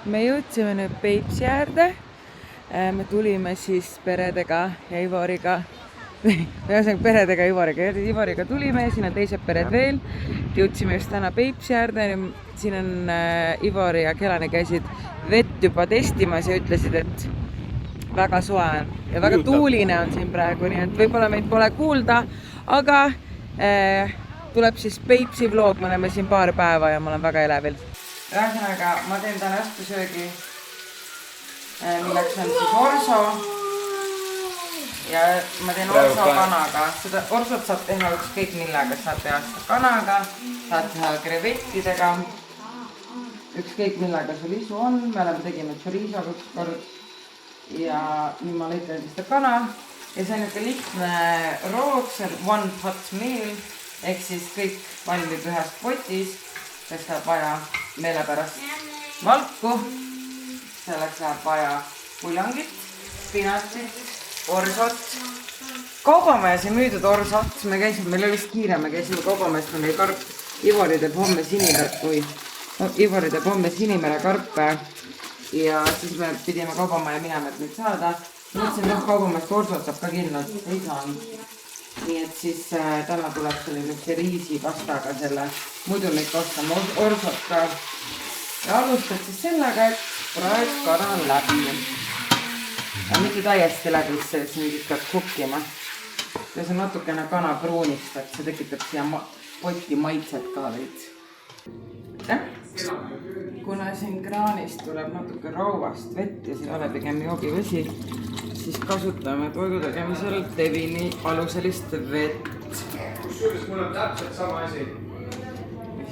Me jõudsime nüüd Peipsi äärde. Me tulime siis peredega ja Ivariga, peredega ja Ivariga tulime ja siin on teised pered veel. Jõudsime just täna Peipsi äärde. Siin on Ivari ja Kelane käisid vett juba testimas ja ütlesid, et väga soe on ja väga tuuline on siin praegu, nii et võib-olla meid pole kuulda, aga tuleb siis Peipsi vlog, me oleme siin paar päeva ja ma olen väga elevil. Ühesõnaga, ma teen täna õhtusöögi, milleks on siis orso ja ma teen orso kanaga. Seda orsot saab teha ükskõik millega, saab teha seda kanaga, saab teha krevettidega, ükskõik millega sul isu on. Me oleme tegime chorizoga üks kord ja nüüd ma lõitan seda kana ja see on niisugune lihtne roog, see on one pot meal ehk siis kõik valmib ühes potis. Selleks läheb vaja meelepärast valku, selleks läheb vaja puljangit, spinatit, orsot. Kaubamajas ei müüdud orsot, meil oli vist kiire, me käisime kaubamajas, meil oli karp, Ivari teeb homme Sinimere karpe ja siis me pidime kaubamaja minema, et neid saada. Mõtlesin, et kaubamajast orsot saab ka kindlalt, ei saanud. Nii et siis täna tuleb selline riisipastaga selle, muidu neid ostame orsot ka. Ja alustad siis sellega, et praegu kana on läbi. Ja mitte täiesti läbi, see nüüd peab kukkima. Ja see natukene kana pruunist, et see tekitab siia poti maitset ka veits. Kuna siin kraanist tuleb natuke rauvast vett ja siin ei ole pigem joogivesi, siis kasutame toidu tegemisel Devini aluselist vett. Kusjuures mul on täpselt sama asi.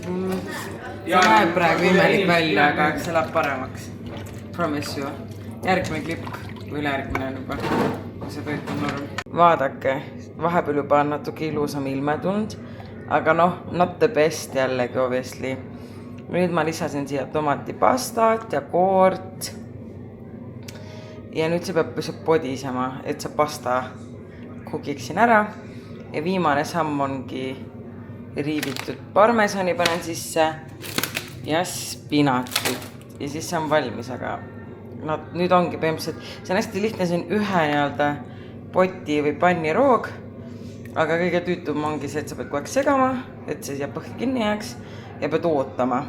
See näeb praegu imelik välja, aga see läheb paremaks. Promise you. Järgmine klipp või ülejärgmine on juba, kui see kõik on norm. Vaadake, vahepeal juba on natuke ilusam ilme tulnud, aga not the best jällegi obviously. Nüüd ma lisasin siia tomatipastat ja koort. Ja nüüd see peab pisut podisema, et see pasta kukiksin ära. Ja viimane samm ongi riivitud parmesani panen sisse ja spinatit. Ja siis see on valmis, aga nüüd ongi põhimõtteliselt, see on hästi lihtne, see on ühe poti või panni roog. Aga kõige tüütum ongi see, et sa pead kogu aeg segama, et see siia põhja kinni jääks ja pead ootama.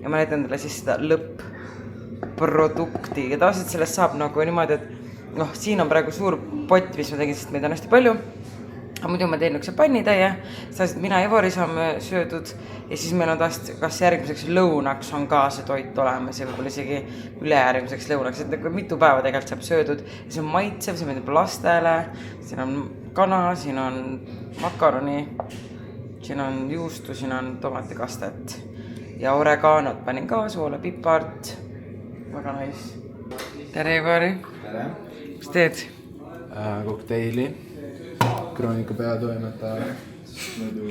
Ja ma näitan teile siis seda lõpp-produkti ja tavaliselt sellest saab nagu niimoodi, et siin on praegu suur pott, mis ma tegin, sest meid on hästi palju. Aga muidu ma teen üks pannitäie, sest mina ja Ivari saame söödud ja siis meil on taast, kas järgmiseks lõunaks on ka see toit olemas ja võib-olla isegi ülejärgmiseks lõunaks, et mitu päeva tegelikult saab söödud ja see on maitsev, see meeldib lastele, siin on kana, siin on makaroni, siin on juustu, siin on tomatikastet ja oreganot panin ka, soola, pipart, väga nice. Tere Ivari! Tere! Mis teed? Kokteili, Kroonika peatoimetaja, muidu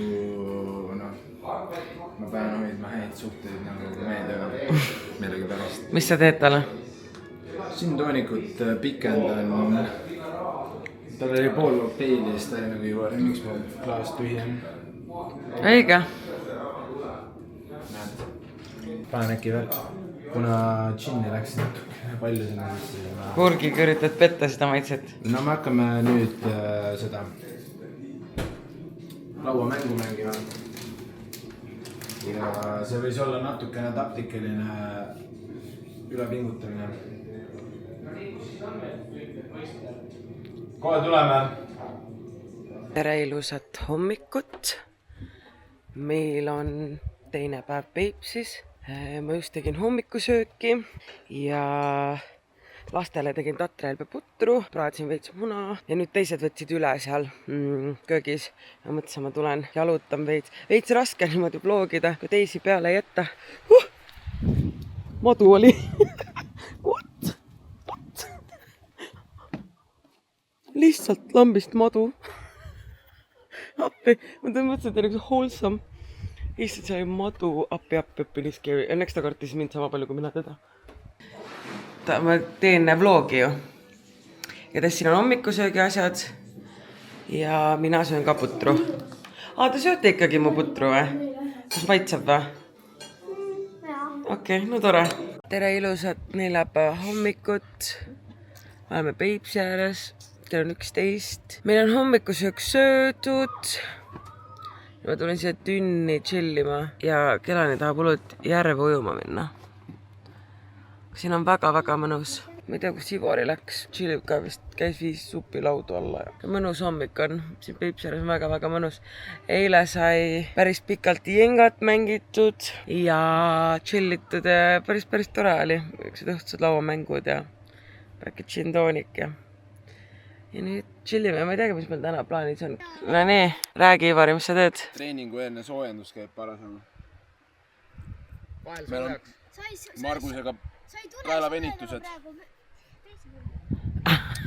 ma pean hoidma häid suhteid nagu meediaga millegi pärast. Mis sa teed talle? Siin toonikut pikendan, tal oli pool kokteili ja siis ta oli nagu juba üks pool klaas tühjem. Õige? Näed, panen äkki veel, kuna džinni läks natuke palju sinna sisse. Purgiga üritad petta seda maitset? No me hakkame nüüd seda lauamängu mängima. Ja see võis olla natukene taktikeline ülepingutamine. Kohe tuleme! Tere ilusat hommikut! Meil on teine päev Peipsis. Ma just tegin hommikusööki ja lastele tegin tatrahelbe putru, praadsin veits muna ja nüüd teised võtsid üle seal köögis. Ja mõtlesin, ma tulen jalutan veits. Veits raske niimoodi vlogida, kui teisi peale ei jätta. Madu oli. What? Lihtsalt lambist madu. Appi, ma mõtlesin, et see on üks wholesome. Issand, see oli madu, appi, nii scary. Õnneks ta kartis mind sama palju, kui mina teda. Ma teen vlogi ju. Ja siin on hommikusöögi asjad ja mina söön ka putru. Te sööte ikkagi mu putru või? Kas maitseb või? Okei, no tore. tere ilusat neljapäeva hommikut. Oleme Peipsi ääres, kell on 11. Meil on hommikusööks söödud. Ma tulin siia tünni chillima ja Kelani tahab hullult järve ujuma minna. Siin on väga-väga mõnus. Ma ei tea, kus Ivari läks. Chillib ka vist, käis 5 supilaudu alla. Mõnus hommik on. Siin Peipsi ääres on väga-väga mõnus. Eile sai päris pikalt jengat mängitud ja chillitud ja päris tore oli. Üksed õhtused lauamängud ja väike gin tonic ja nüüd chillime. Ma ei teagi, mis meil täna plaanis on. No nii, räägi Ivari, mis sa teed? Treeningu enne soojendus käib parasjagu. Meil on Margusega kaelavenitused.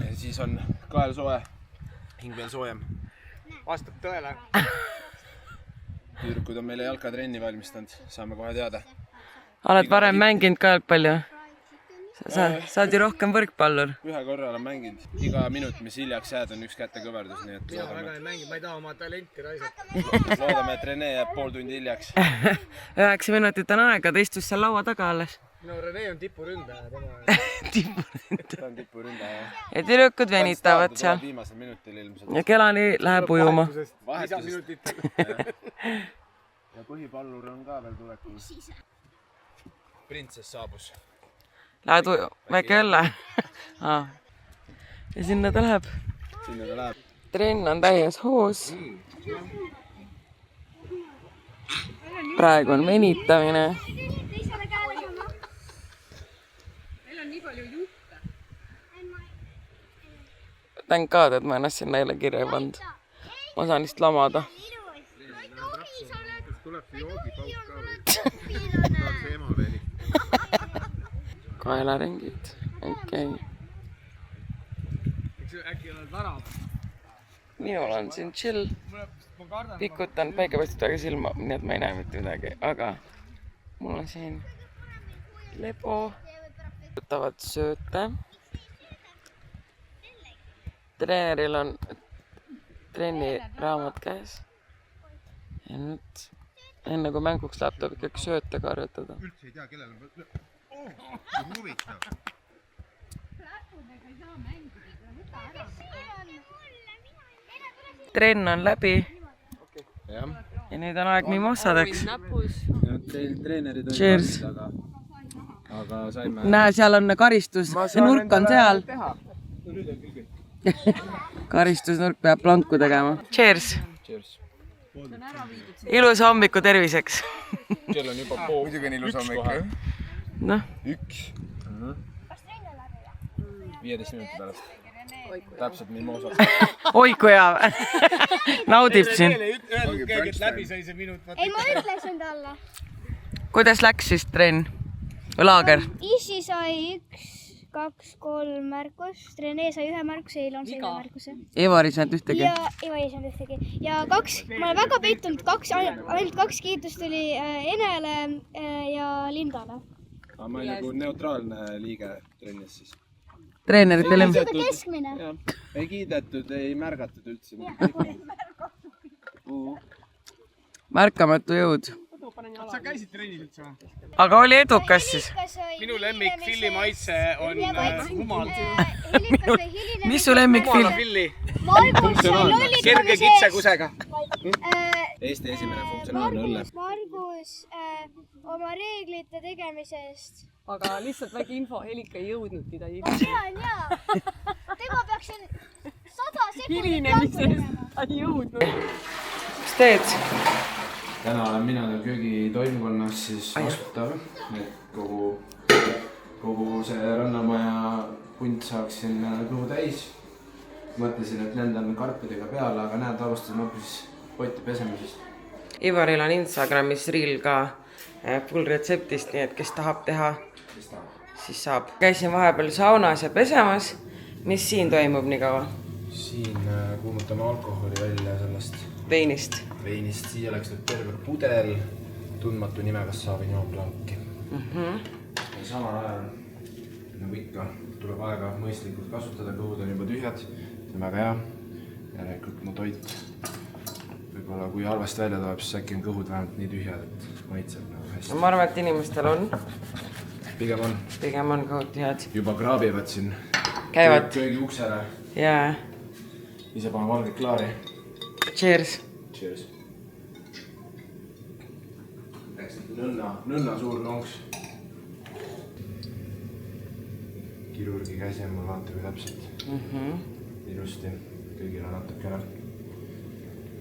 Ja siis on kael soe, hing veel soojem. Vastab tõele. Tüdrukud on meile jalkatrenni valmistanud, saame kohe teada. Oled varem mänginud ka jalgpalli? Sa oled ju rohkem võrkpallur. Ühe korra olen mänginud. Iga minut, mis hiljaks jääd, on üks kätekõverdus, nii et Mina väga ei mängi, ma ei taha oma talenti raisata. loodame, et Rene jääb pool tundi hiljaks. 9 minutit on aega, ta istus seal laua taga alles. No Rene on tipuründaja. Ta on tipuründaja. Ja tüdrukud venitavad seal. Viimasel minutil ilmselt. Ja Kelani läheb ujuma. Lisaminutit. Ja põhipallur on ka veel tulekul. Printsess saabus. Lähed väike õlle? Ja sinna ta läheb. Sinna ta läheb. Trenn on täies hoos. Praegu on venitamine. Thank God, et ma ennast sinna eile kirja ei pannud. Ma saan vist lamada. Kaelaringid. Okei. Äkki oled varav? Minul on siin chill. Pikutan, päike paistab väga silma, nii et ma ei näe mitte midagi. Aga mul on siin lepo. Võtavad sööte. Treeneril on trenniraamat käes. Ja nüüd, enne kui mänguks läheb, tuleb ikkagi sööte karjutada. Üldse ei tea, kellel on... Huvitav. Trenn on läbi. Jah. Ja nüüd on aeg mimossadeks. Treenerid on Cheers. Aga saime... Näe, seal on karistus. See nurk on seal. Karistusnurk peab plantku tegema. Cheers. Cheers. Ilusa hommiku terviseks. Kell on juba pool. Muidugi on ilus hommik. Noh, 1. 15 minuti pärast. Täpselt mimosad. oi kui hea. Naudib siin. Öelnud keegi, et läbi sai see minut. Ei, ma ütlesin talle. Kuidas läks siis trenn? Või laager? Issi sai 1, 2, 3 märkust. Rene sai 1 märkuse, Eile on sai 1 märkuse. Ivari ei saanud ühtegi. Ja Eva ei saanud ühtegi. Ja 2, ma olen väga pettunud, ainult 2 kiitust tuli Enele ja Lindale. Aga ma olin nagu neutraalne liige trennis siis. Treeneritele. Keskmine. Ei kiidetud, ei märgatud üldse. Märkamatu jõud. Sa käisid trennis üldse või? Aga oli edukas siis? Minu lemmik Filli maitse on humal. Mis su lemmik film? Filli. Margus sai lollid Kerge kitsekusega. Eesti esimene funktsionaalne õlle. Margus oma reeglite tegemisest. Aga lihtsalt väike info, Helika ei jõudnudki ta Ma tean, jaa. Tema peaks 100 sekundit hilinemisest, ta ei jõudnud. Mis teed? Täna olen mina köögi toimkonnas siis vastutav, et kogu see rannamaja punt saaks siin kõhu täis. Mõtlesin, et lendan karpidega peale, aga näed, alustasin hoopis poti pesemisest. Ivaril on Instagramis reel ka full retseptist, nii et kes tahab teha, siis saab. Käisin vahepeal saunas ja pesemas. Mis siin toimub nii kaua? Siin kuumutame alkoholi välja sellest Veinist. veinist. Siia läks nüüd terve pudel tundmatu nimega Sauvignon Blanc'i. Ja samal ajal, nagu ikka, tuleb aega mõistlikult kasutada, kõhud on juba tühjad. See on väga hea. Järelikult mu toit võib-olla kui halvasti välja tuleb, siis äkki on kõhud vähemalt nii tühjad, et maitseb nagu hästi. Ma arvan, et inimestel on. pigem on. pigem on kõhuti head. juba kraabivad siin. Käivad. köögi uksele. jaa. ise panen valged klaari. Cheers. Cheers. Nõnna suur lonks. Kirurgi käsi on mul vaata kui täpselt. Ilusti. Kõigil on natukene.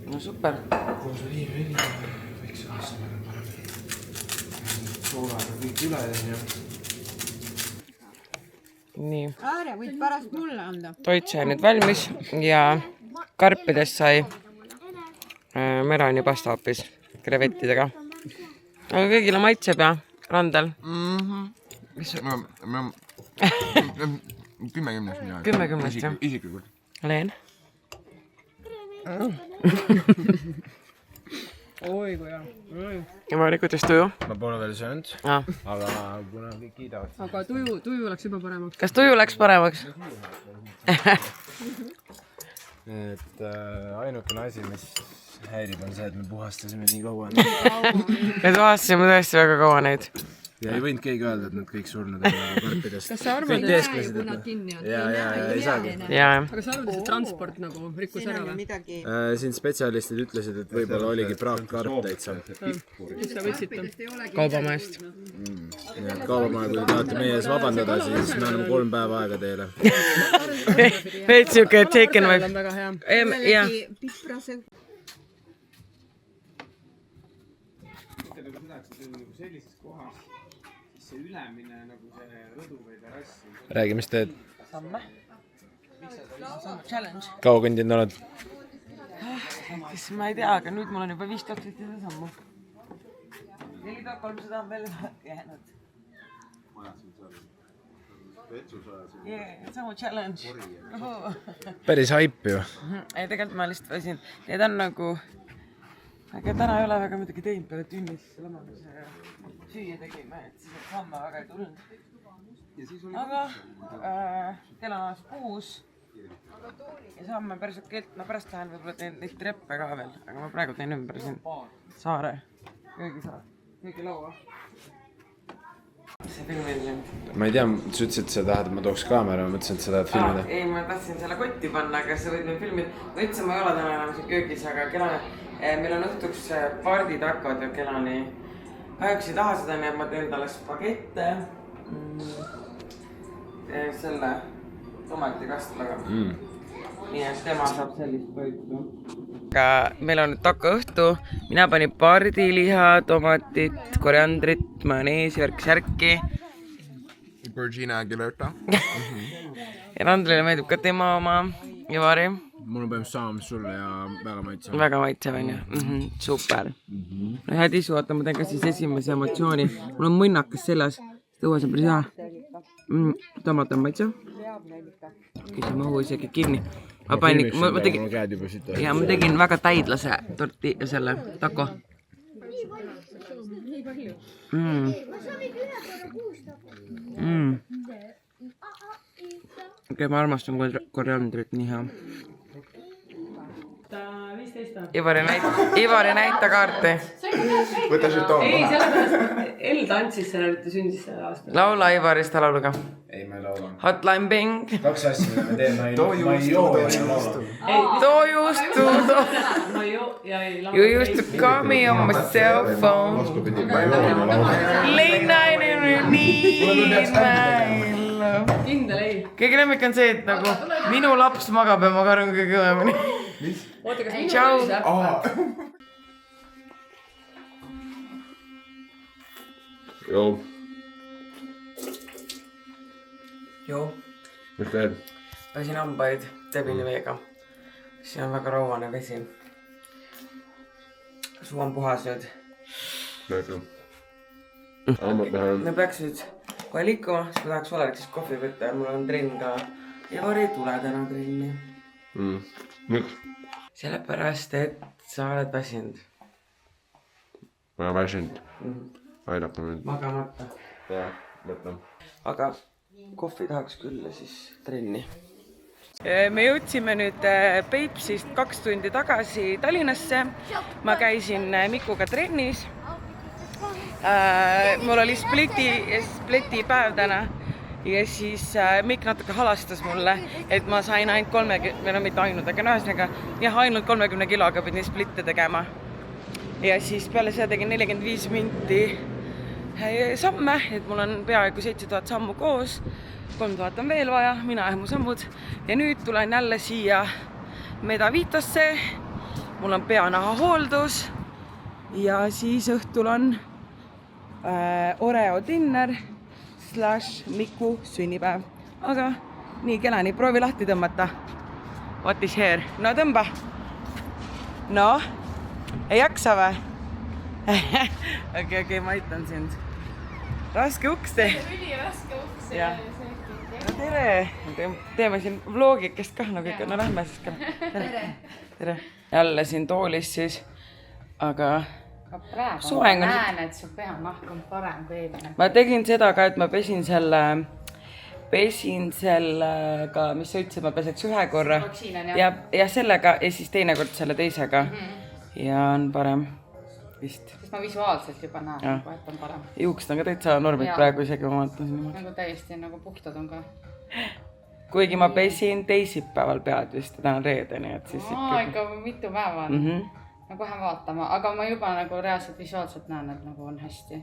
No super. Koos oliivõli võiks aastamine parem. Soovaga kõik üle ja... Nii. Aare, võid pärast mulle anda. Toit sai nüüd valmis ja karpidest sai merani pasta hoopis krevettidega. Aga kõigile maitseb ja Randel? 10 mina. 10 jah? Isiklikult. Leen? Oi kui hea. Ja Mari, kuidas tuju? Ma pole veel söönud, aga kuna kõik kiidavad. Aga tuju läks juba paremaks. Kas tuju läks paremaks? Et ainukene asi, mis häirib on see, et me puhastasime nii kaua. Me tuhastasime tõesti väga kaua neid. Ja ei võinud keegi öelda, et nad kõik surnud on karpidest. Kas sa arvad, et kui nad kinni on? ei saagi. Aga sa arvad, et see transport nagu rikkus ära või? Siin spetsialistid ütlesid, et võib-olla oligi praakkarp täitsa. Kus sa võtsid ta? Kaubamaest. Kaubamaja, kui te tahate meie ees vabandada, siis me anname 3 päeva aega teile. Veits siuke taken või? On väga hea. Jah. Räägi, mis teed? Samme. Challenge. Kaua kõndinud oled? Kes ma ei tea, aga nüüd mul on juba 5000 seda sammu. 4300 on veel jäänud. Samu challenge. Päris haip ju. Ei, tegelikult ma lihtsalt võisin. Need on nagu... Aga täna ei ole väga midagi teinud peale tünnis. Lamamise süüa tegime, et siis samme väga ei tulnud. Aga kell on 6 ja saame päris okeilt, no pärast lähen võib-olla teen neid treppe ka veel, aga ma praegu teen ümber siin saare, köögilaua. See filmil. Ma ei tea, sa ütlesid, et sa tahad, et ma tooks kaamera, ma mõtlesin, et sa tahad filmida. Ei, ma tahtsin selle kotti panna, aga sa võid meil filmida. Ma ütlesin, ma ei ole täna enam siin köögis, aga meil on õhtuks parditakod ja kellani kahjuks ei taha seda, nii et ma teen talle spagette. Selle tomatikastlaga. Nii et tema saab sellist toitu. Aga meil on nüüd taco õhtu. Mina panin pardiliha, tomatit, koriandrit, majoneesi, särki. Virginia Aguilera. Ja Randlile meeldib ka tema oma. Ivari. Mul on põhimõtteliselt sama, mis sulle ja väga maitsev. Väga maitsev on ju. Super. No hea tisu, oota, ma teen ka siis esimese emotsiooni. Mul on mõnnakas seljas. Õues on päris hea. Tomat on maitsev. Küsime õhu isegi kinni. Ma tegin väga täidlase torti selle taco. Okei, ma armastan koriandrit nii hea. Ivari näita kaarti. Võta see toon. Ei, sellepärast El tantsis seal, et ta sündis selle aastal. Laula Ivarist lauluga. Ei, ma ei laula. Hotline Bing. 2 asja, mida me teeme. Ma ei joo ja ma laula. Too used to. You used to call me on my cell phone. Late night and you need my love. Kindel ei. Kõige lemmik on see, et nagu minu laps magab ja ma karun kõige õemini. Oota, kas minu Ciao. oli see? Joo. Joo. Mis teed? Pesin hambaid tebiniveega. See on väga rauane vesi. Suu on puhas nüüd. Me peaks nüüd kohe liikuma, siis ma tahaks Valeriks kohvi võtta ja mul on trenn ka. Ivari ei tule täna trenni. Miks? Sellepärast, et sa oled väsinud. Ma olen väsinud. Aidake mind. Magamata. Jaa, võtan. Aga kohvi tahaks küll ja siis trenni. Me jõudsime nüüd Peipsist 2 tundi tagasi Tallinnasse. Ma käisin Mikuga trennis mul oli spliti päev täna ja siis Mikk natuke halastas mulle, et ma sain ainult 30, no mitte ainult, aga ühesõnaga jah, ainult 30 kiloga pidin splitte tegema. Ja siis peale seda tegin 45 minti samme, et mul on peaaegu 7000 sammu koos, 3000 on veel vaja, mina ja mu sammud. Ja nüüd tulen jälle siia Medavitosse, mul on peanaha hooldus ja siis õhtul on Oreo dinner / Miku sünnipäev. Aga nii, Kelani, proovi lahti tõmmata. What is here? No tõmba. No, ei jaksa või? Okei, ma aitan sind. Raske uks tee. Üliraske uks. No tere. Teeme siin vlogikest kah nagu ikka. No lähme siis ka. Tere. Jälle siin toolis siis. Aga praegu ma näen, et su peanahk on parem kui eelmine. Ma tegin seda ka, et ma pesin sellega, mis sa ütlesid, ma peseks ühe korra. Ja sellega ja siis teine kord selle teisega. Ja on parem vist. Sest ma visuaalselt juba näen, et on parem. Juukst on ka täitsa normid praegu isegi ma vaatan siin. Nagu täiesti nagu puhtad on ka. Kuigi ma pesin teisipäeval pead vist, täna on reede, nii et siis ikka mitu päeva on. No kohe vaatama, aga ma juba nagu reaalselt visuaalselt näen, et nagu on hästi.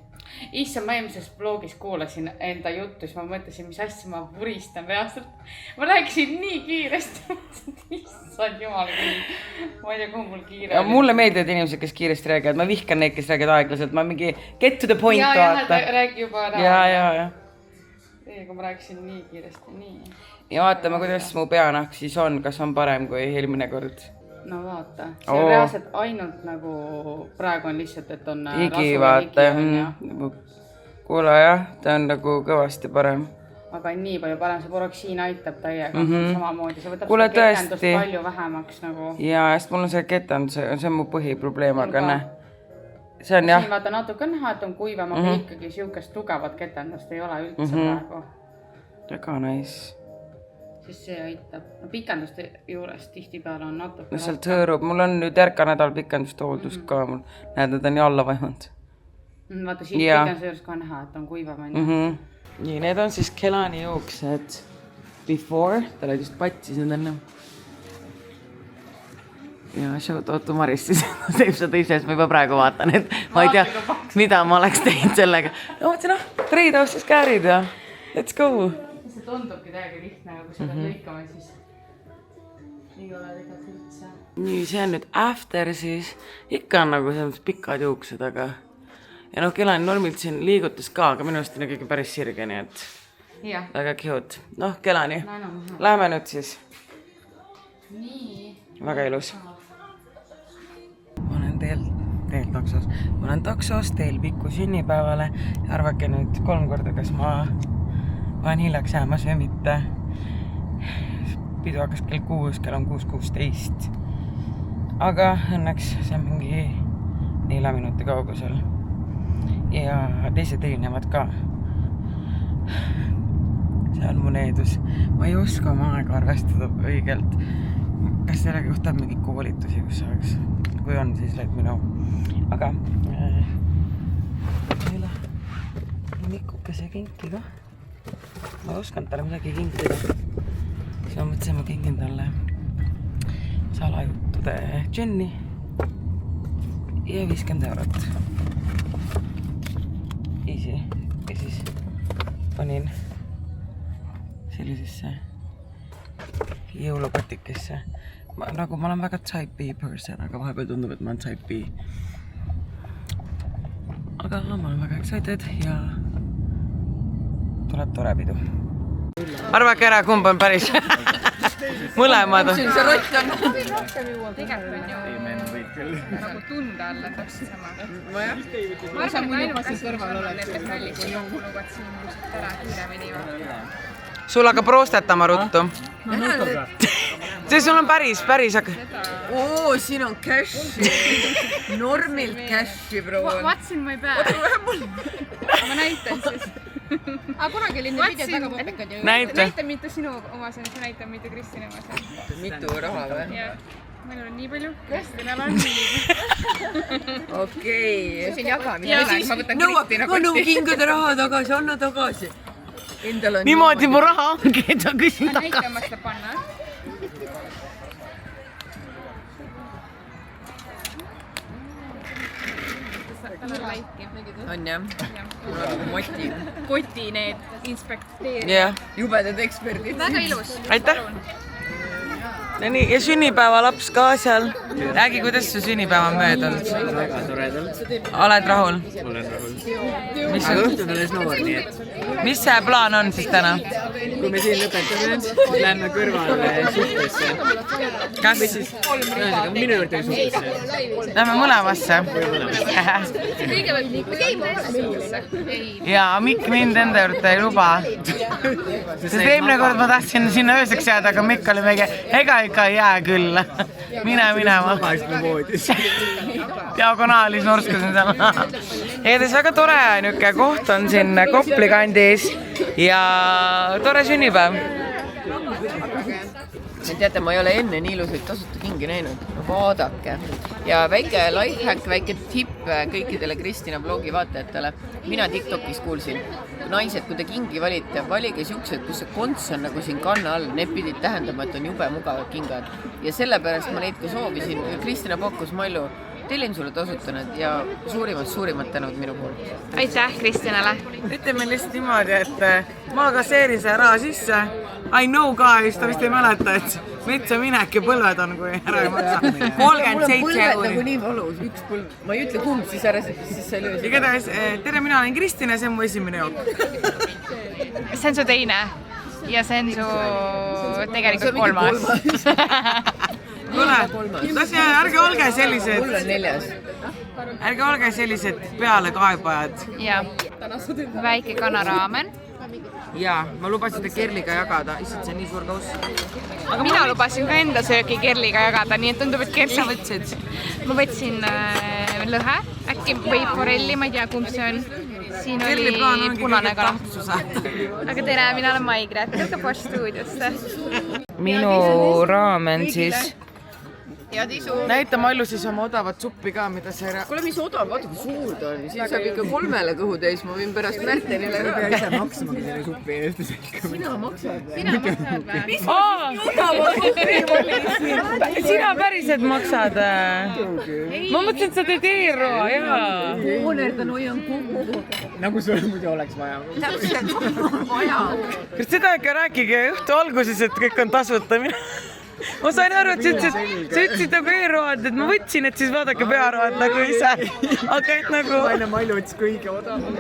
Issa, ma eelmises blogis kuulasin enda juttu, siis ma mõtlesin, mis asja ma vuristan reaalselt. Ma rääkisin nii kiiresti, issand jumal küll. Ma ei tea, kuhu mul kiire oli. Mulle meeldivad inimesed, kes kiiresti räägivad. Ma vihkan neid, kes räägivad aeglaselt. Ma mingi get to the point vaata. Räägi juba ära. Ja. Kui ma rääkisin nii kiiresti, nii. Ja vaatame, kuidas mu peanahk siis on, kas on parem kui eelmine kord. No vaata, see on reaalselt ainult nagu praegu on lihtsalt, et on higi vaata. Kuule jah, ta on nagu kõvasti parem. Aga nii palju parem, see poroksiin aitab täiega samamoodi. See võtab seda ketendust palju vähemaks nagu. Ja, sest mul on see ketendus, see on mu põhiprobleem, aga ne. See on jah. Siin vaata natuke on näha, et on kuivam, aga ikkagi siukest tugevat ketendust ei ole üldse praegu. Väga nice. Siis see aitab. No pikenduste juures tihtipeale on natuke. No sealt hõõrub. Mul on nüüd järka nädal pikenduste hooldust ka. Näed, need on nii alla vaimanud. Vaata siin pikenduste juures ka näha, et on kuivam. Nii, need on siis Kelani juuksed. Before. Ta olid just patsis need enne. Ja shout out to Maris siis. Teeb seda ise, sest ma juba praegu vaatan, et ma ei tea, mida ma oleks teinud sellega. No mõtlesin, treid-off siis käärid ja let's go. See tundubki täiega lihtne, aga kui sa pead lõikama, siis ei ole tegelikult üldse. Nii, see on nüüd after siis. Ikka on nagu selles pikad juuksed, aga ja noh, Kelani normilt siin liigutas ka, aga minu arust on ikkagi päris sirge, nii et väga cute. Noh, Kelani, läheme nüüd siis. Nii. Väga ilus. Ma olen teel taksos. Ma olen taksos teel Miku sünnipäevale ja arvake nüüd 3 korda, kas ma olen hiljaks jäämas või mitte. Pidu hakkas kell 6, kell on 6:16. Aga õnneks see on mingi 4 minuti kaugusel. Ja teised erinevad ka. See on mu needus. Ma ei oska oma aega arvestada õigelt. Kas sellega juhtab mingi koolitusi, kus saaks? Kui on, siis let me know. Aga meile Mikukese kinki ka. Ma oskan talle midagi kinkida. Siis ma mõtlesin, ma kingin talle salajuttude dženni ja 50 eurot. Easy. Ja siis panin sellisesse jõulupatikesse. Nagu ma olen väga type B person, aga vahepeal tundub, et ma olen type B. Aga ma olen väga excited ja tuleb tore pidu. Arvake ära, kumb on päris. Mõlemad. See rott on. Tegelikult on ju nagu tunda alla täpselt sama. Ma arvan, et ainult kas kõrval oled, et nällikud jõuluvad siin just ära kiiremini. Sul hakkab roostetama ruttu. See sul on päris. Oo, siin on cashi. Normilt cashi, proua. Vaatsin, ma ei pea. Ma näitan siis. Aga kunagi oli need videod väga popikad ju. Näita, mitte sinu oma, see näitab mitte Kristine oma. Mitu raha või? meil on nii palju, Kristinal on nii. Okei. Siin jagamine. Ja Ma võtan nõua, Kristina ma nõua kotti. kingade raha tagasi, anna tagasi. Endal on niimoodi mu raha ongi, et ma küsin tagasi. Näitama seda panna. on jah? Mul on moti. Koti need inspekteerijad. jah, Jubedad eksperdid. Väga ilus. aitäh. No nii, ja sünnipäevalaps ka seal. Räägi, kuidas su sünnipäev on möödunud? väga toredalt. Oled rahul? Olen rahul. Mis, Aga õhtu on alles noor, nii et mis see plaan on siis täna? kui me siin lõpetame, siis lähme kõrvale suhtesse. Kas Ühesõnaga, minu juurde suhtesse. lähme mõlemasse? Jaa, Mikk mind enda juurde ei luba. Sest eelmine kord ma tahtsin sinna ööseks jääda, aga Mikk oli mingi, ega ikka ei jää küll. Mine minema. Magasime voodis. Diagonaalis norskusin seal. Igatahes väga tore niisugune koht on siin Kopli kandis ja tore sünnipäev. Teate, ma ei ole enne nii ilusaid tasuta kingi näinud. Vaadake. Ja väike lifehack, väike tipp kõikidele Kristina blogi vaatajatele. Mina TikTokis kuulsin. Naised, kui te kingi valite, valige siuksed, kus see konts on nagu siin kanna all. Need pidid tähendama, et on jube mugavad kingad. Ja sellepärast ma neid ka soovisin. Kristina pakkus Mallu. Tellin sulle tasuta need ja suurimad tänud minu poolt. Aitäh Kristinale. Ütleme lihtsalt niimoodi, et ma kasseerin selle raha sisse. I know guys, ta vist ei mäleta, et metsa minek ja põlved on, kui ära ei maksa. 37 euri. Nagu nii valus, üks põlv. Ma ei ütle kumb, siis ära siis sa ei löö. Igatahes, tere, mina olen Kristina, see on mu esimene jook. See on su teine ja see on su tegelikult kolmas. Kuule, ärge olge sellised, Mul on 4. ärge olge sellised pealekaebajad. Ja väike kanaraamen. Jaa, ma lubasin seda Kerliga jagada, issand, see on nii suur kauss. Mina lubasin ka enda sööki Kerliga jagada, nii et tundub, et Kerli... Sa võtsid? Ma võtsin lõhe, äkki või forelli, ma ei tea, kumb see on. Siin Kerli plaan oli ongi punane kõige kala. tahtsu saada. Aga tere, mina olen Maigret, tulge Bosch stuudiosse. Minu raamen siis. Ja tisu. Näita Mallu siis oma odavat suppi ka, mida sa ei... Kuule, mis odav, vaata kui suur ta on. Siin saab ikka 3 kõhu täis, ma võin pärast Märtenile ka. Ei saa maksamagi selle suppi eest. Sina maksad. Sina maksad või? Sina päriselt maksad? Ma mõtlesin, et sa teed e-roa, jaa. Hoonerdan hoian kokku. Nagu sul muidu oleks vaja. Täpselt, vaja. Kas seda ikka rääkige õhtu alguses, et kõik on tasuta? Ma sain aru, et sa ütlesid nagu e-road, et ma võtsin, et siis vaadake pearoad nagu ise. Aga et nagu... Vaine Mallu ütles kõige odavam.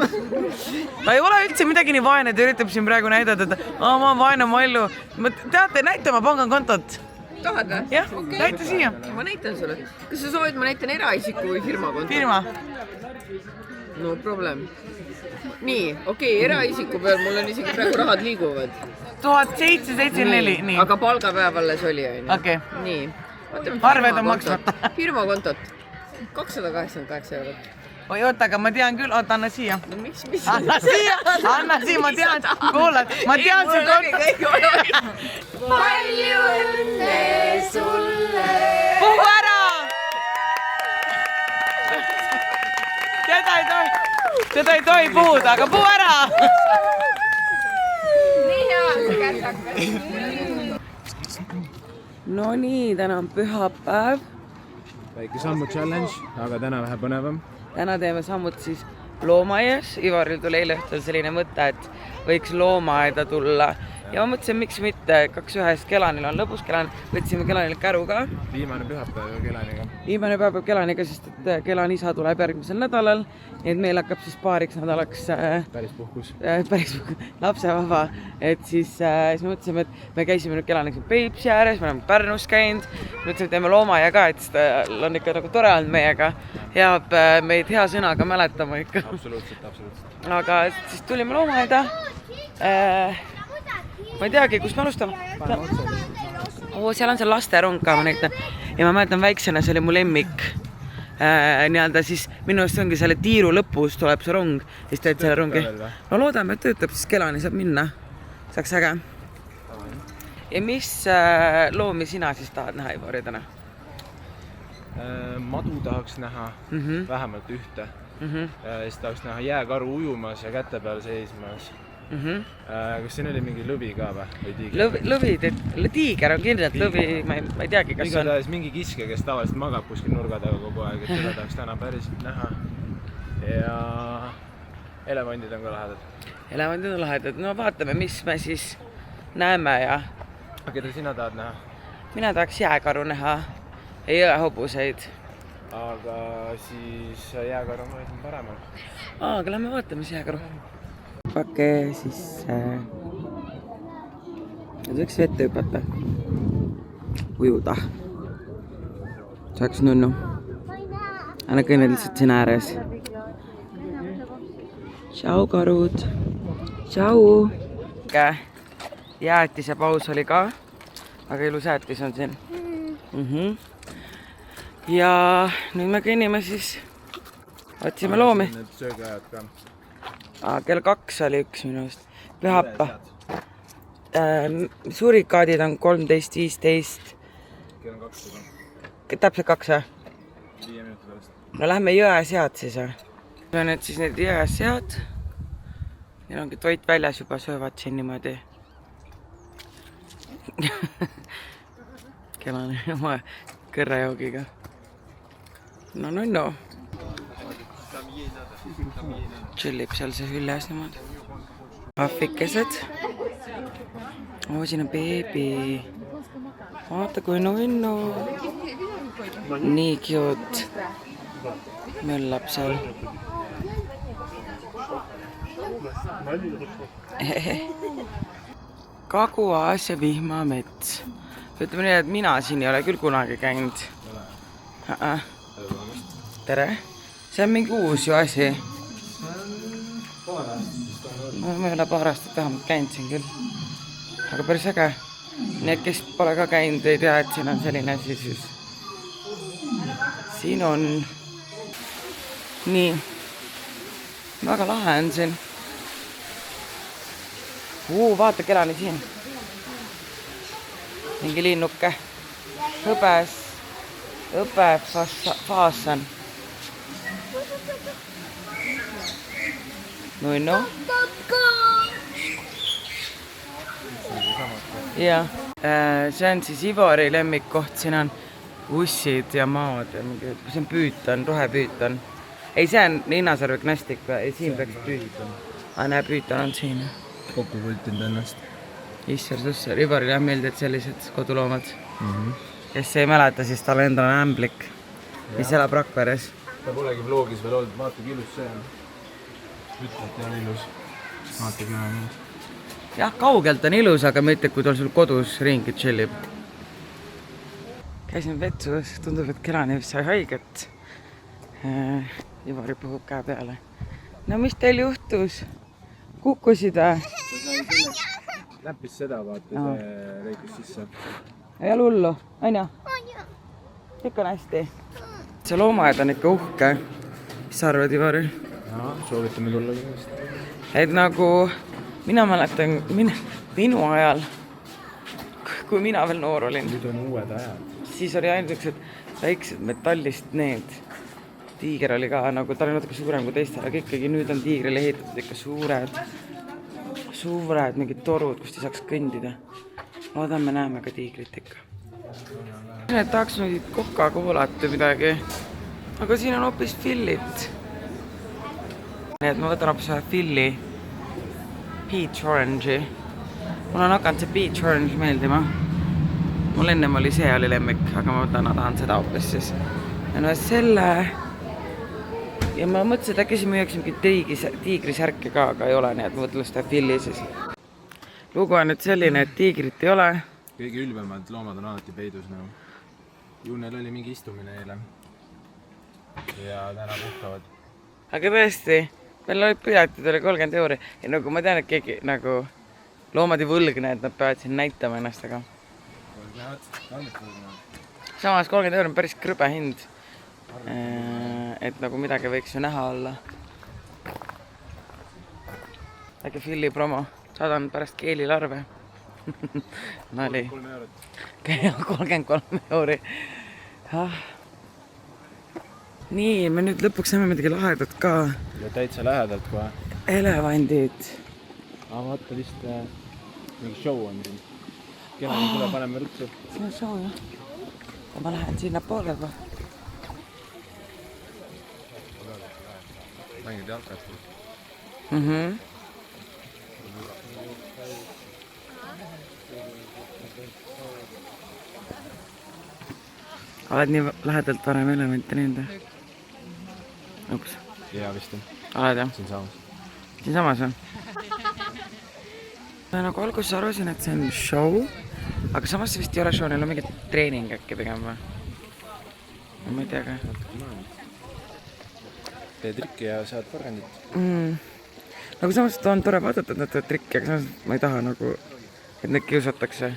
Ta ei ole üldse midagi nii vaene, ta üritab siin praegu näidata, et ma olen vaene Mallu. Teate, näita oma pangakontot. Tahad või? Jah, näita siia. Ma näitan sulle. Kas sa soovid, ma näitan eraisiku või firma kontot? Firma. No problem. Nii, okei, eraisiku peal mul on isegi praegu rahad liiguvad. 1774, nii. Aga palgapäev alles oli, on ju? Okei. Nii. Arved on maksmata. Firma kontot. 288 eurot. Oi, oota, aga ma tean küll, oota, anna siia. No miks? Anna siia, ma tean, kuulad, ma tean see kontot. Palju õnne sulle! Puhu ära! Seda ei tohi puhuda, aga puhu ära! No nii, täna on pühapäev. Väike sammu challenge, aga täna vähe põnevam. Täna teeme sammud siis loomaaias. Ivaril tuli eile õhtul selline mõte, et võiks loomaaeda tulla. Ja ma mõtlesin, miks mitte, 2 ühest Kelanil on lõbus Kelan. Võtsime Kelanil käru ka. Viimane pühapäev Kelaniga. Viimane päev Kelaniga, sest et Kelan isa tuleb järgmisel nädalal. Nii et meil hakkab siis paariks nädalaks Päris puhkus. lapsevaba. Et siis me mõtlesime, et me käisime nüüd Kelaniga Peipsi ääres, me oleme Pärnus käinud. Mõtlesime, et teeme loomaaia ka, et ta on ikka nagu tore olnud meiega. Jääb meid hea sõnaga mäletama ikka. Absoluutselt. Aga siis tulime loomaaeda. Ma ei teagi, kus me alustame. Seal on see lasterong ka, ma näitan. Ja ma mäletan väiksena, see oli mu lemmik. Nii-öelda siis minu eest ongi selle tiiru lõpus tuleb see rong. Siis teed selle rongi. No loodame, et töötab, siis Kelani saab minna. Saaks äge. Ja mis loomi sina siis tahad näha, Ivari, täna? Madu tahaks näha, vähemalt ühte. Siis tahaks näha jääkaru ujumas ja käte peal seismas. Kas siin oli mingi lõvi ka või tiiger? Lõvid, tiiger on kindlalt lõvi, ma ei teagi, kas on. Igatahes mingi kiske, kes tavaliselt magab kuskil nurga taga kogu aeg, et seda tahaks täna päriselt näha. Ja elevandid on ka lahedad. Elevandid on lahedad, no vaatame, mis me siis näeme ja... Keda sina tahad näha? Mina tahaks jääkaru näha ja jõehobuseid. Aga siis jääkaru on siin paremal. Aga lähme vaatame siis jääkaru. Pake sisse. Nüüd võiks vette hüpata. Ujuda. See oleks nunnu. Anna kõnned lihtsalt siin ääres. Tšau, karud. Tšau. Jäätise paus oli ka. Aga ilus jäätis on siin. Ja nüüd me kõnnime siis. Otsime loomi. Need söögiajad ka. Kell 2 oli üks minust. Pühappa. Surikaadid on 13:15. Kell on 2 juba. Täpselt 2 või? 5 minuti pärast. No lähme jõesead siis või? Ja need siis need jõesead. Neil ongi toit väljas juba, söövad siin niimoodi. Kelan oma kõrrejoogiga. No. Chillib seal see hülles niimoodi. Ahvikesed. Siin on beebi. Vaata kui nunnu. Nii cute. Möllab seal. Kagu-Aasia vihmamets. Ütleme nii, et mina siin ei ole küll kunagi käinud. Tere. See on mingi uus ju asi. No, ma ei ole paar aastat vähemalt käinud siin küll. Aga päris äge. Need, kes pole ka käinud, ei tea, et siin on selline asi siis. Siin on... Nii. Väga lahe on siin. Vaata, kelani siin. Mingi linnuke. Hõbefaasan. Nunnu. Ja. See on siis Ivari lemmikkoht. Siin on ussid ja maad. See on püütan, rohepüütan. Ei, see on Linnasarve knastik. Siin peaks püütan. Näe, püütan on siin. Kokku võltinud ennast. Isser-susser. Ivarile on meeldivad sellised koduloomad. Kes ei mäleta, siis tal endal on ämblik, mis elab Rakveres. Ta polegi vlogis veel olnud. Vaata, kui ilus see on. Ütled, on ilus. Vaata, kui on ilus. Jah, kaugelt on ilus, aga ma ütled, kui tal sul kodus ringi chillib. Käisin vetsus. Tundub, et Kelani sai haiget. Ivari puhub käe peale. No mis teil juhtus? Kukkusid või? Läppis seda, vaata, see reikus sisse. Ei ole hullu, aina? Ikka on hästi. See loomaaed on ikka uhke. Mis sa arvad, Ivari? Soovitame tulla kindlasti. Et nagu mina mäletan minu ajal, kui mina veel noor olin. Nüüd on uued ajad. Siis oli ainult üksed väiksed metallist need. Tiiger oli ka nagu, ta oli natuke suurem kui teistel, aga ikkagi nüüd on tiigril ehitatud ikka suured mingid torud, kust ei saaks kõndida. Loodan, me näeme ka tiigrit ikka. Need tahaks mingid Coca-Colat või midagi, aga siin on hoopis fillit. Nii et ma võtan hoopis ühe filli Peach Orange'i. Mul on hakanud see Peach Orange meeldima. Mul ennem oli see oli lemmik, aga ma tahan seda hoopis siis. Ja no selle... Ja ma mõtlesin, et äkki siin müüaks mingit tiigrisärke ka, aga ei ole, nii et ma võtlen seda filli siis. Lugu on nüüd selline, et tiigrit ei ole. Kõige ülbemad loomad on alati peidus nagu. Juunel oli mingi istumine eile. Ja täna puhkavad. Aga tõesti, meil olid piletid oli 30 €. Ja nagu ma tean, et keegi nagu loomad ei võlgne, et nad peavad siin näitama ennast, aga... Samas 30 € on päris krõbe hind. Et nagu midagi võiks ju näha olla. Äkki filli promo. Saadan pärast keelilarve. Nali. 33 €. nii, me nüüd lõpuks näeme midagi lahedat ka. Ja täitsa lähedalt kohe. Elevandid. Vaata vist mingi show on siin. Kelani tule paneme rutsu. See on show, jah. Ja ma lähen sinna poole või? Mängid jalkast. Oled nii lähedalt varem elemente näinud? Ups. Jaa, vist on. Oled jah? Siin saamas. Siin samas või? Ma nagu alguses arvasin, et see on show, aga samas vist ei ole show, neil on mingi treening äkki pigem või? Ma ei tea ka. Tee trikki ja saad porgandit. Nagu samas on tore vaadata, et nad teevad trikki, aga samas ma ei taha nagu, et neid kiusatakse.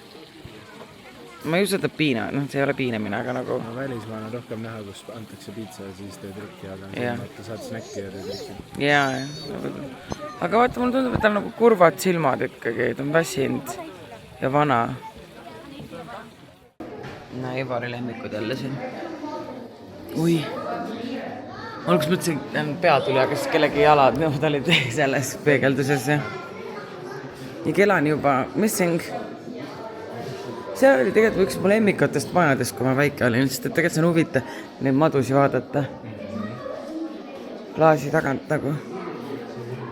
Ma ei usata piina, noh see ei ole piinamine, aga nagu... No välismaal on rohkem näha, kus antakse piitsa ja siis tee trikki, aga siin saad snäkki ja tee trikki. Jaa. Aga vaata, mulle tundub, et tal nagu kurvad silmad ikkagi, ta on väsinud ja vana. No Ivari lemmikud jälle siin. Ui. Alguses mõtlesin, et pea tuli, aga siis kellegi jalad nõud olid selles peegelduses. Ja kelan juba missing. See oli tegelikult üks mu lemmikatest majadest, kui ma väike olin, sest et tegelikult see on huvitav neid madusi vaadata. Klaasi tagant nagu.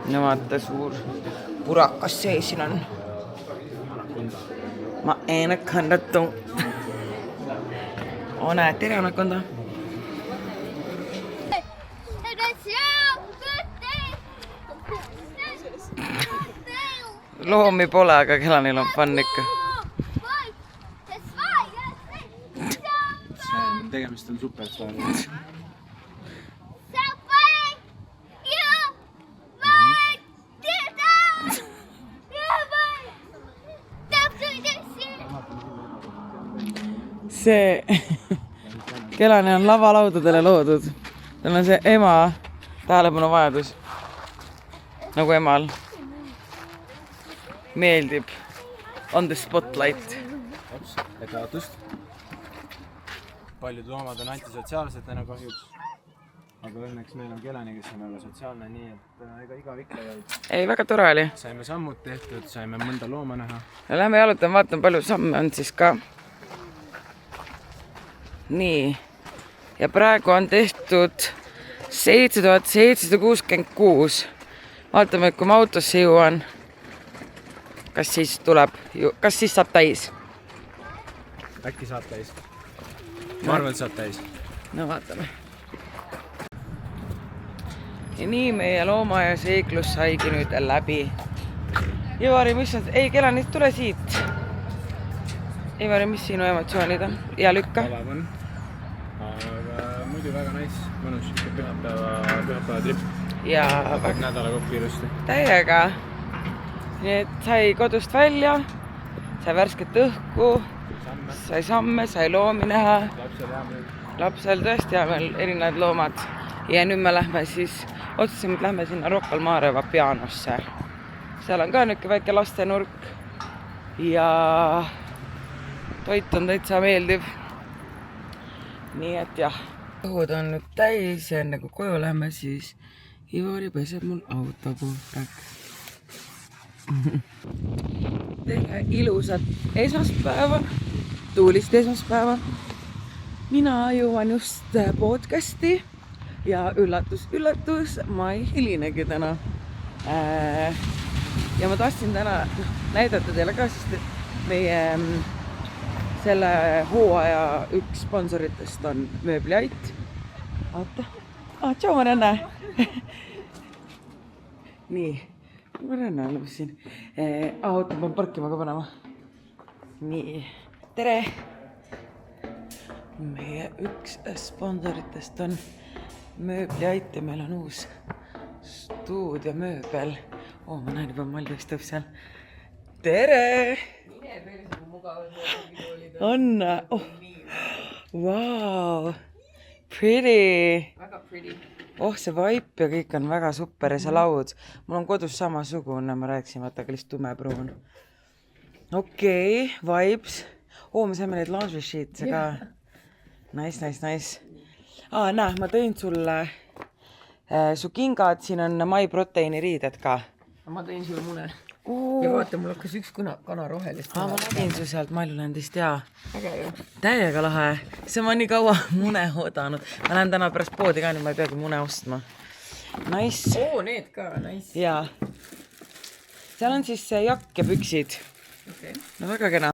No vaata, suur purakas sees siin on. Ma anakonda. Näed, tere anakonda. Loomi pole, aga Kelanil on fun ikka. Tegemist on superstaariga. See Kelani on lavalaudadele loodud. Tal on see ema tähelepanu vajadus. Nagu emal meeldib on the spotlight. Ettevaatust. Paljud loomad on antisotsiaalsetena kahjuks, aga õnneks meil on Kelani, kes on väga sotsiaalne, nii et ega iga vikka jäid. Ei, väga tore oli. Saime sammud tehtud, saime mõnda looma näha. Ja lähme jalutame, vaatame, palju samme on siis ka. Nii. Ja praegu on tehtud 7766. Vaatame, kui ma autosse jõuan. Kas siis tuleb, kas siis saab täis? Äkki saab täis? Ma arvan, et saab täis. No vaatame. Ja nii meie looma ja seiklus saigi nüüd läbi. Ivari, mis on... Ei, Kelani, tule siit. Ivari, mis sinu emotsioonid on? Ja lükka. Alav on. Aga muidu väga nice. Mõnus pühapäeva trip. Ja nädala kokku ilusti. Täiega. Nii et sai kodust välja. Sai värsket õhku. Sai samme, sai loomi näha. Lapsel tõesti ja meil erinevad loomad. Ja nüüd me lähme siis, otsusime, et lähme sinna Rocca al Mare Vapianosse. Seal on ka nüüd väike lastenurk. Ja toit on täitsa meeldiv. Nii et jah. Õhud on nüüd täis ja enne kui koju lähme, siis Ivari peseb mul autopuhtaks. Tere ilusat esmaspäeva. Tuulist esmaspäeva. Mina jõuan just podcasti ja üllatus, ma ei hilinegi täna. Ja ma tahtsin täna näidata teile ka, sest et meie selle hooaja üks sponsoritest on Mööbliait. Vaata. Tšau Marianne. Nii. Marianne on lõpus siin. Auto pean parkima ka panema. Nii. Tere! Meie üks sponsoritest on Mööbliait ja meil on uus stuudiomööbel. Ma näen juba Maldiks tõub seal. Tere! On! Wow! Pretty! Väga pretty. See vaip ja kõik on väga super ja see laud. Mul on kodus samasugune, ma rääkisin, vaata, aga lihtsalt tumepruun. Okei, vibes. Me saime neid laundry sheet'e ka. Nice. Näe, ma tõin sulle su kingad, siin on My Proteiini riided ka. Ma tõin sulle mune. Ja vaata, mul hakkas üks kana rohelist. Ma nägin su sealt Maljulandist ja Äge ju. täiega lahe. See ma nii kaua mune oodanud. Ma lähen täna pärast poodi ka, nüüd ma ei peagi mune ostma. Nice. Need ka, nice. Ja seal on siis jakk ja püksid. Okay. No väga kena.